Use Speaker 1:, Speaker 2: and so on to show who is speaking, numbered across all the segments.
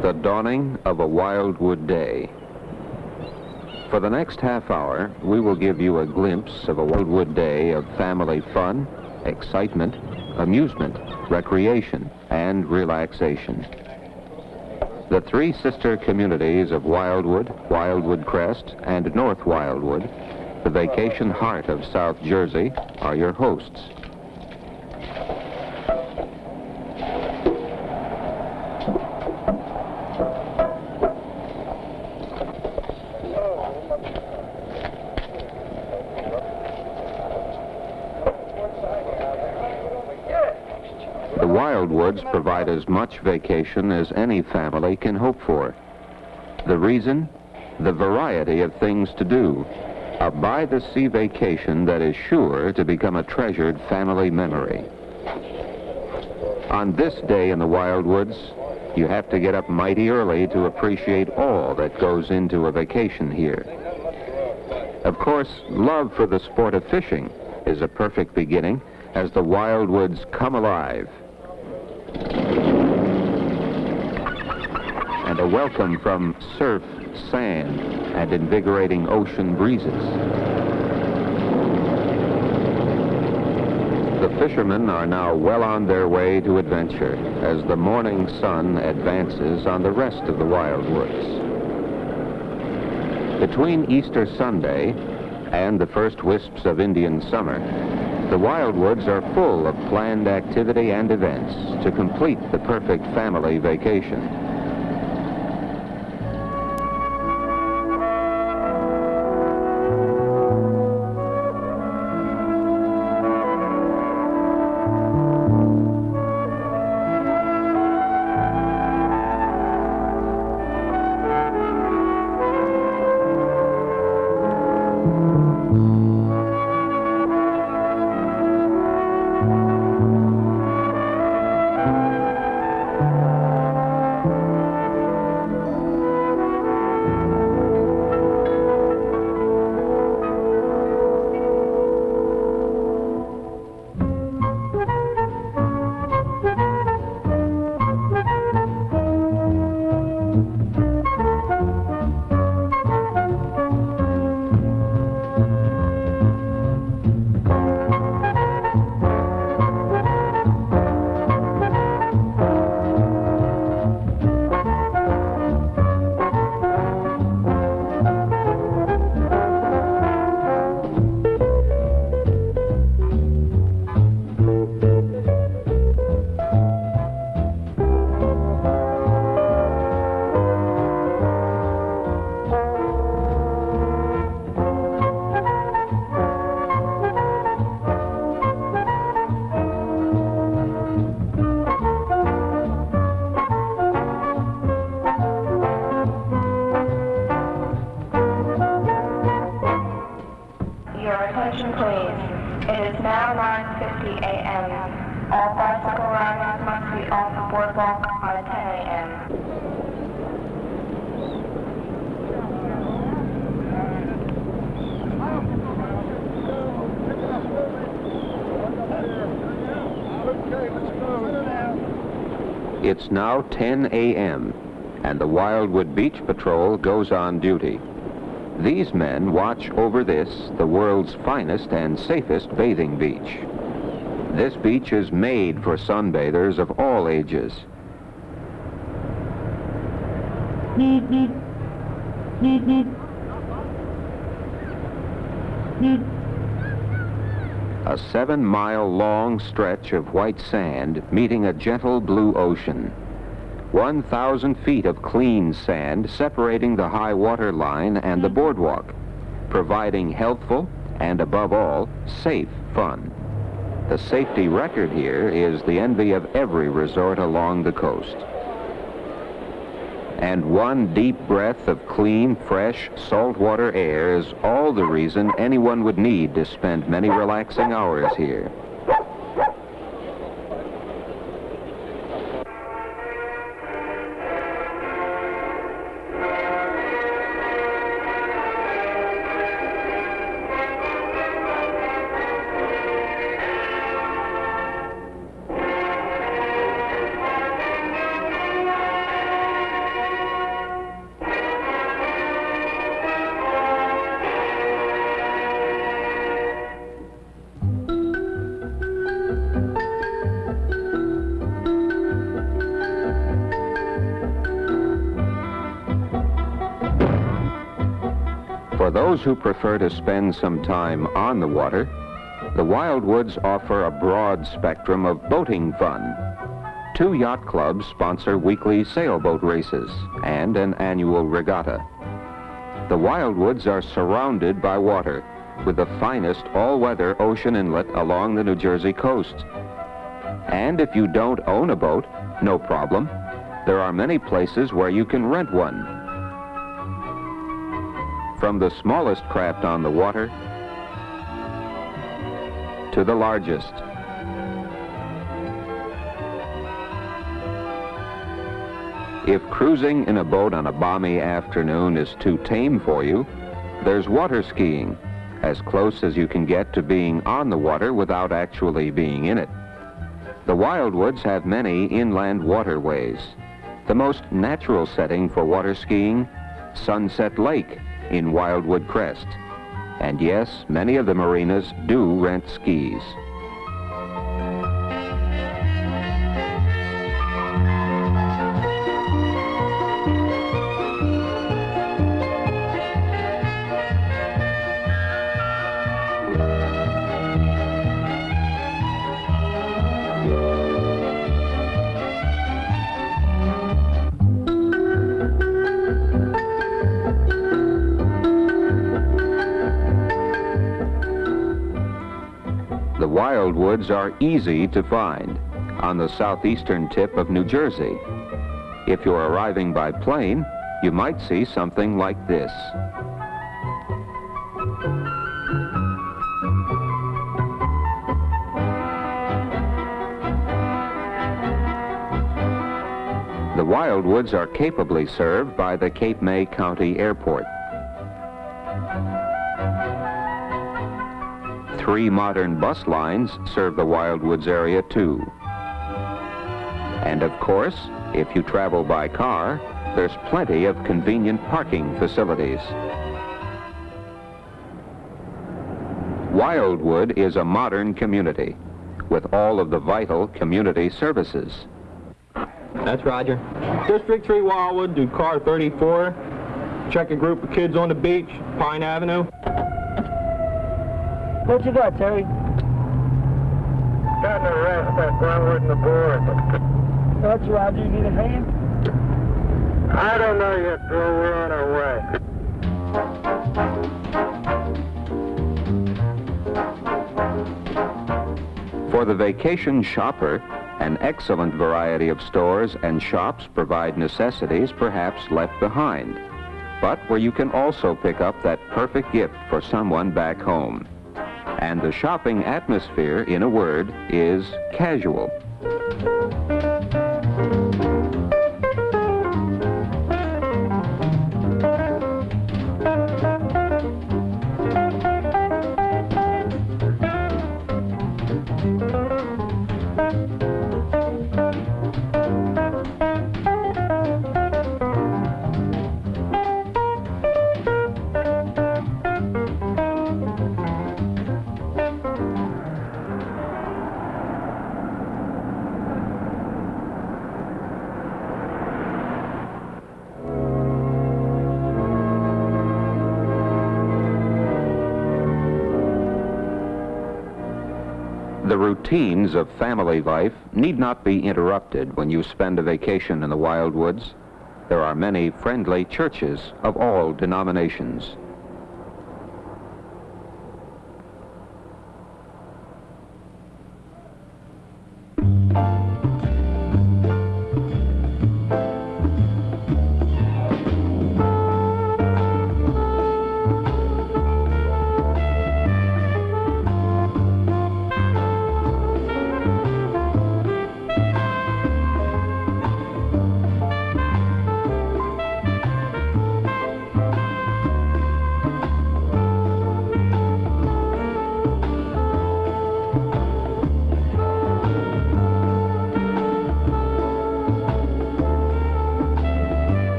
Speaker 1: The dawning of a Wildwood day. For the next half hour, we will give you a glimpse of a Wildwood day of family fun, excitement, amusement, recreation, and relaxation. The three sister communities of Wildwood, Wildwood Crest, and North Wildwood, the vacation heart of South Jersey, are your hosts. The Wildwoods provide as much vacation as any family can hope for. The reason? The variety of things to do. A by-the-sea vacation that is sure to become a treasured family memory. On this day in the Wildwoods, you have to get up mighty early to appreciate all that goes into a vacation here. Of course, love for the sport of fishing is a perfect beginning as the Wildwoods come alive. And a welcome from surf, sand, and invigorating ocean breezes. The fishermen are now well on their way to adventure as the morning sun advances on the rest of the Wildwoods. Between Easter Sunday and the first wisps of Indian summer, the Wildwoods are full of planned activity and events to complete the perfect family vacation. It's now 10 a.m., and the Wildwood Beach Patrol goes on duty. These men watch over this, the world's finest and safest bathing beach. This beach is made for sunbathers of all ages. A 7-mile-long stretch of white sand meeting a gentle blue ocean. 1,000 feet of clean sand separating the high water line and the boardwalk, providing healthful and, above all, safe fun. The safety record here is the envy of every resort along the coast. And one deep breath of clean, fresh, saltwater air is all the reason anyone would need to spend many relaxing hours here. For those who prefer to spend some time on the water, the Wildwoods offer a broad spectrum of boating fun. 2 yacht clubs sponsor weekly sailboat races and an annual regatta. The Wildwoods are surrounded by water, with the finest all-weather ocean inlet along the New Jersey coast. And if you don't own a boat, no problem. There are many places where you can rent one. From the smallest craft on the water to the largest. If cruising in a boat on a balmy afternoon is too tame for you, there's water skiing, as close as you can get to being on the water without actually being in it. The Wildwoods have many inland waterways. The most natural setting for water skiing, Sunset Lake in Wildwood Crest. And yes, many of the marinas do rent skis. The Wildwoods are easy to find on the southeastern tip of New Jersey. If you're arriving by plane, you might see something like this. The Wildwoods are capably served by the Cape May County Airport. 3 modern bus lines serve the Wildwoods area too. And of course, if you travel by car, there's plenty of convenient parking facilities. Wildwood is a modern community with all of the vital community services.
Speaker 2: That's Roger. District 3 Wildwood, do car 34. Check a group of kids on the beach, Pine Avenue.
Speaker 3: What you got, Terry?
Speaker 4: Got an arrest at Wildwood and the board.
Speaker 3: That's Roger. You need a hand?
Speaker 4: I don't know yet, Bill. We're on our way.
Speaker 1: For the vacation shopper, an excellent variety of stores and shops provide necessities perhaps left behind, but where you can also pick up that perfect gift for someone back home. And the shopping atmosphere, in a word, is casual. The routines of family life need not be interrupted when you spend a vacation in the Wildwoods. There are many friendly churches of all denominations.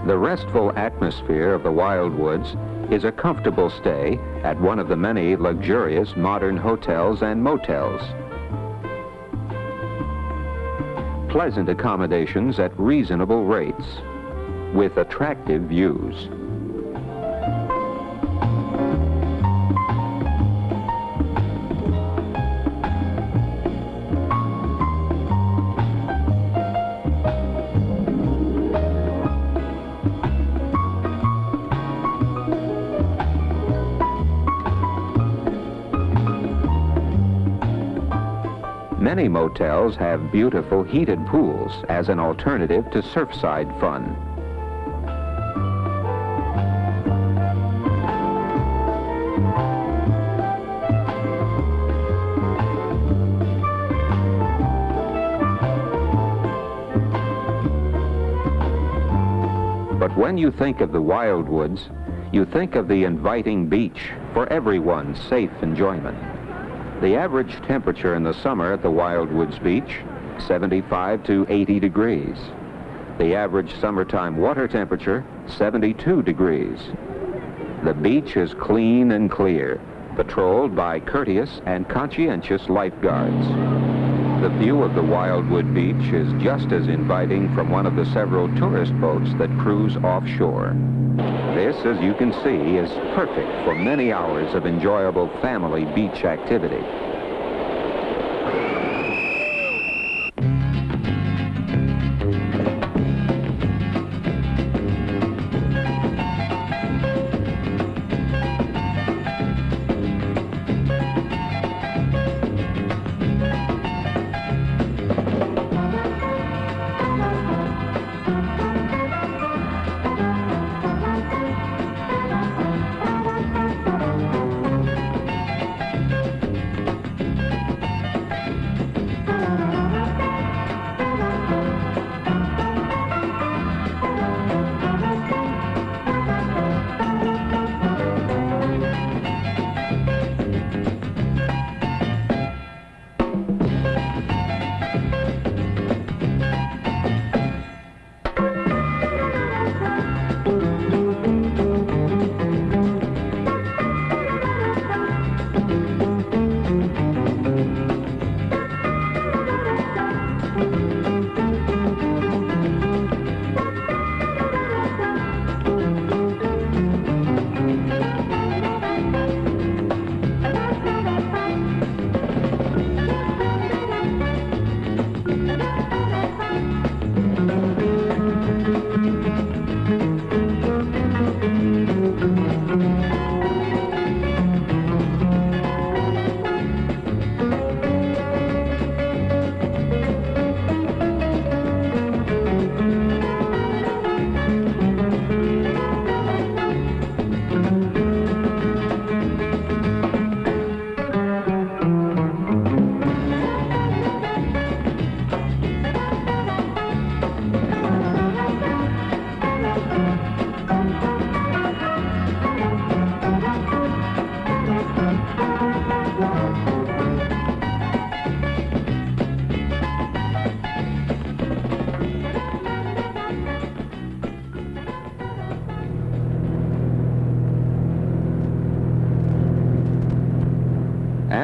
Speaker 1: The restful atmosphere of the Wildwoods is a comfortable stay at one of the many luxurious modern hotels and motels. Pleasant accommodations at reasonable rates with attractive views. Many motels have beautiful heated pools as an alternative to surfside fun. But when you think of the Wildwoods, you think of the inviting beach for everyone's safe enjoyment. The average temperature in the summer at the Wildwoods Beach, 75 to 80 degrees. The average summertime water temperature, 72 degrees. The beach is clean and clear, patrolled by courteous and conscientious lifeguards. The view of the Wildwood Beach is just as inviting from one of the several tourist boats that cruise offshore. This, as you can see, is perfect for many hours of enjoyable family beach activity.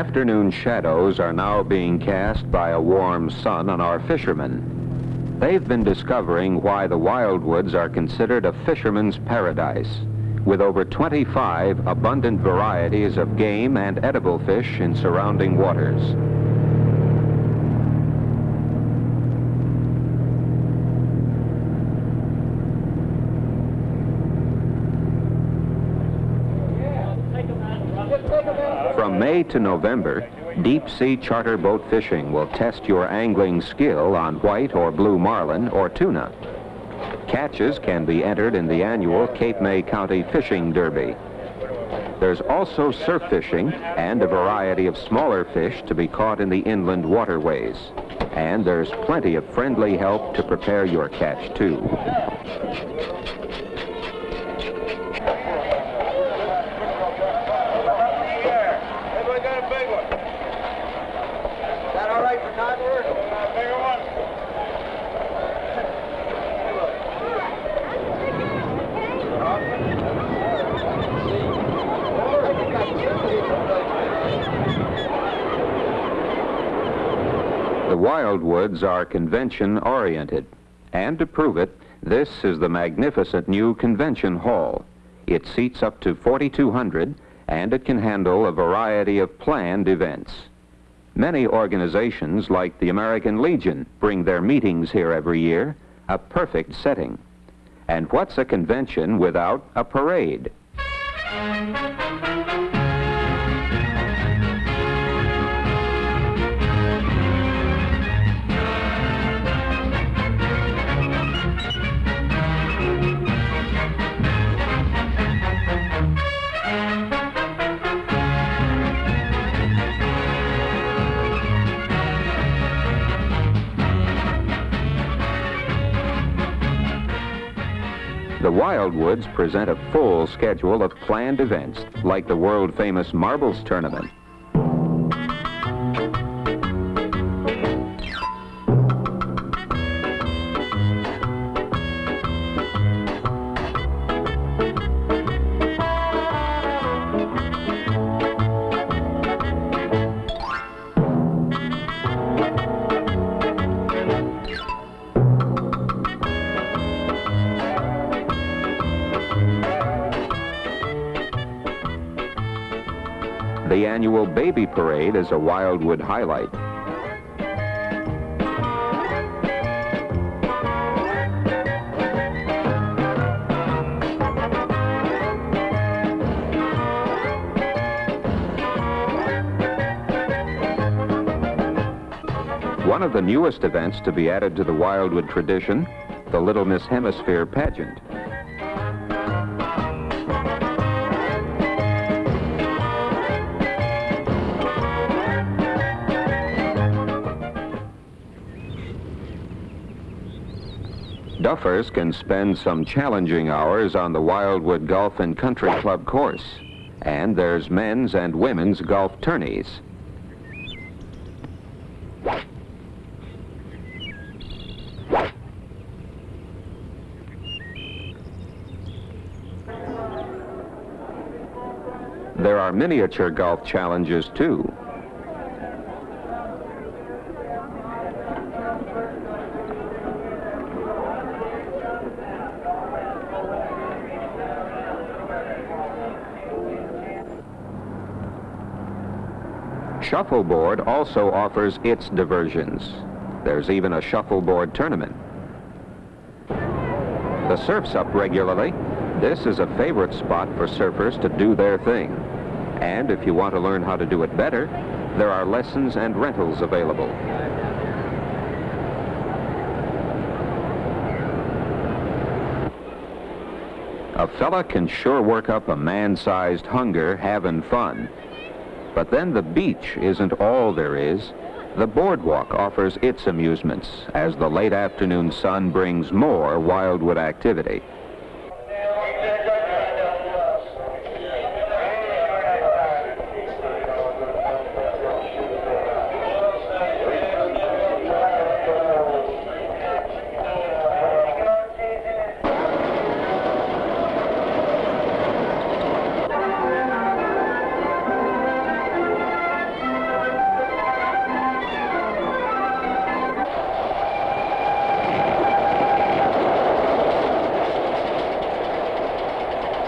Speaker 1: Afternoon shadows are now being cast by a warm sun on our fishermen. They've been discovering why the Wildwoods are considered a fisherman's paradise. with over 25 abundant varieties of game and edible fish in surrounding waters. From May to November, deep-sea charter boat fishing will test your angling skill on white or blue marlin or tuna. Catches can be entered in the annual Cape May County Fishing Derby. There's also surf fishing and a variety of smaller fish to be caught in the inland waterways. And there's plenty of friendly help to prepare your catch, too. The Wildwoods are convention-oriented, and to prove it, this is the magnificent new convention hall. It seats up to 4,200, and it can handle a variety of planned events. Many organizations, like the American Legion, bring their meetings here every year, a perfect setting. And what's a convention without a parade? The Wildwoods present a full schedule of planned events, like the world-famous marbles tournament. The annual Baby Parade is a Wildwood highlight. One of the newest events to be added to the Wildwood tradition, the Little Miss Hemisphere pageant. Duffers can spend some challenging hours on the Wildwood Golf and Country Club course. And there's men's and women's golf tourneys. There are miniature golf challenges, too. Shuffleboard also offers its diversions. There's even a shuffleboard tournament. The surf's up regularly. This is a favorite spot for surfers to do their thing. And if you want to learn how to do it better, there are lessons and rentals available. A fella can sure work up a man-sized hunger having fun. But then the beach isn't all there is. The boardwalk offers its amusements as the late afternoon sun brings more Wildwood activity.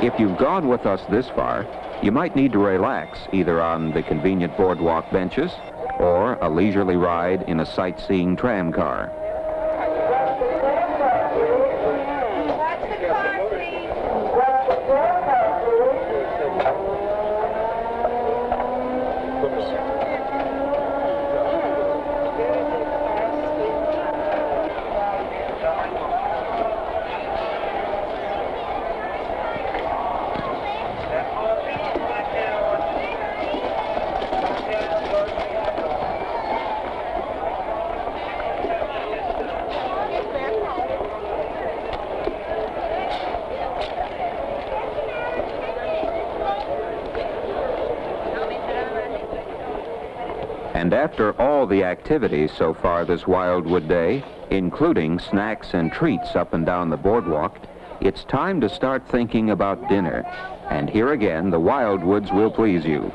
Speaker 1: If you've gone with us this far, you might need to relax either on the convenient boardwalk benches or a leisurely ride in a sightseeing tram car. And after all the activities so far this Wildwood day, including snacks and treats up and down the boardwalk, it's time to start thinking about dinner. And here again, the Wildwoods will please you.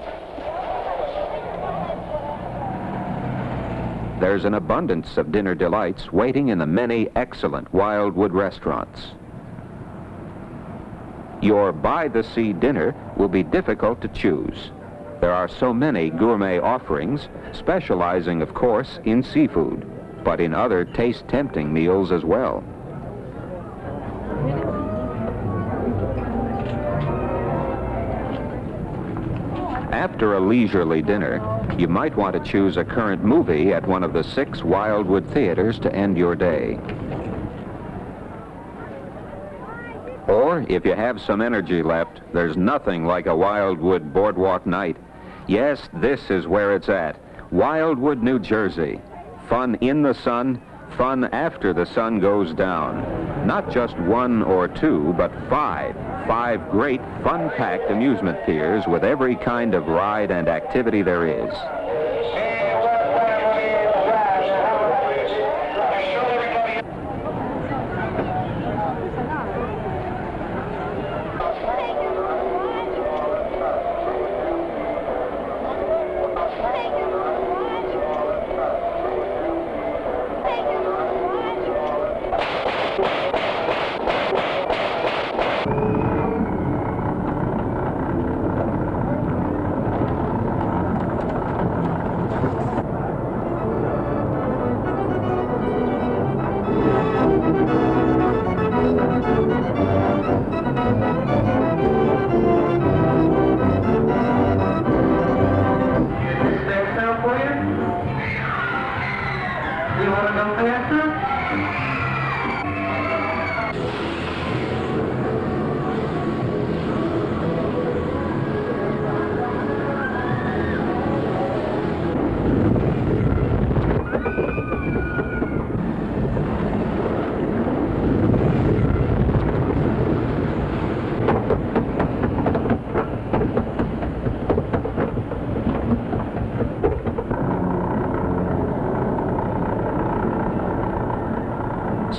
Speaker 1: There's an abundance of dinner delights waiting in the many excellent Wildwood restaurants. Your by-the-sea dinner will be difficult to choose. There are so many gourmet offerings, specializing, of course, in seafood, but in other taste-tempting meals as well. After a leisurely dinner, you might want to choose a current movie at one of the 6 Wildwood theaters to end your day. Or, if you have some energy left, there's nothing like a Wildwood boardwalk night. Yes, this is where it's at. Wildwood, New Jersey. Fun in the sun, fun after the sun goes down. Not just 1 or 2, but 5. 5 great, fun-packed amusement piers with every kind of ride and activity there is.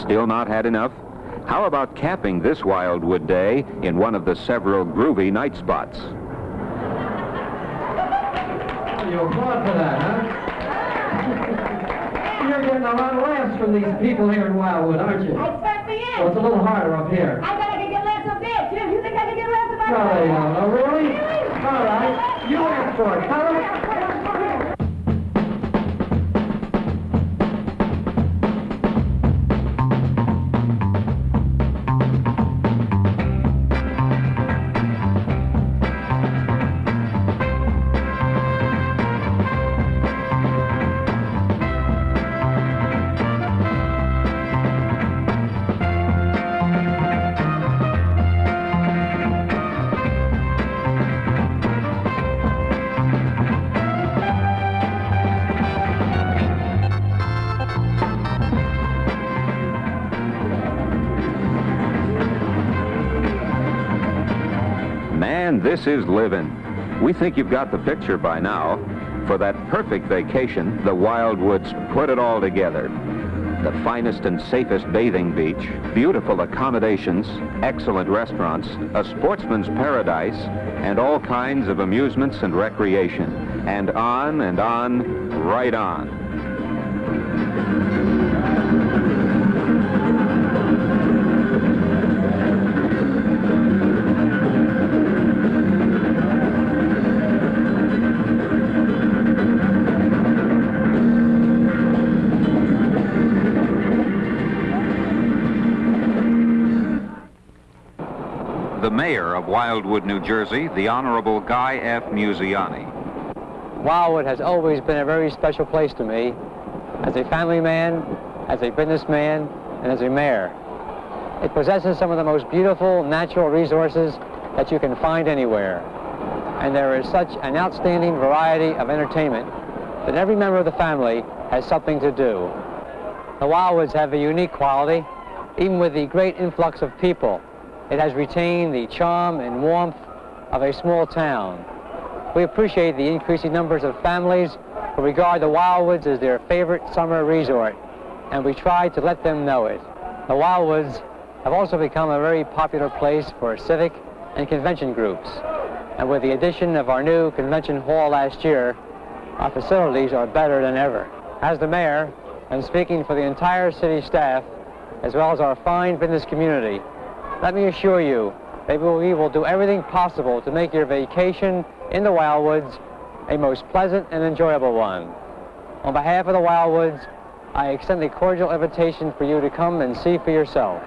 Speaker 1: Still not had enough? How about capping this Wildwood day in one of the several groovy night spots?
Speaker 5: You applaud for that, huh? You're getting a lot of laughs from these people here in Wildwood, aren't you?
Speaker 6: I certainly am.
Speaker 5: Well, it's a little harder up here.
Speaker 6: I bet I can get laughs up there, too. You think I can get laughs up
Speaker 5: No,
Speaker 6: there?
Speaker 5: you don't. Oh, really? All right. You ask for it, huh?
Speaker 1: Man, this is living. We think you've got the picture by now. For that perfect vacation, the Wildwoods put it all together. The finest and safest bathing beach, beautiful accommodations, excellent restaurants, a sportsman's paradise, and all kinds of amusements and recreation. And on, right on.
Speaker 7: the mayor of Wildwood, New Jersey, the Honorable Guy F. Musiani.
Speaker 8: Wildwood has always been a very special place to me, as a family man, as a businessman, and as a mayor. It possesses some of the most beautiful natural resources that you can find anywhere. And there is such an outstanding variety of entertainment that every member of the family has something to do. The Wildwoods have a unique quality. Even with the great influx of people, it has retained the charm and warmth of a small town. We appreciate the increasing numbers of families who regard the Wildwoods as their favorite summer resort, and we try to let them know it. The Wildwoods have also become a very popular place for civic and convention groups. And with the addition of our new convention hall last year, our facilities are better than ever. As the mayor, and speaking for the entire city staff, as well as our fine business community, let me assure you that we will do everything possible to make your vacation in the Wildwoods a most pleasant and enjoyable one. On behalf of the Wildwoods, I extend a cordial invitation for you to come and see for yourself.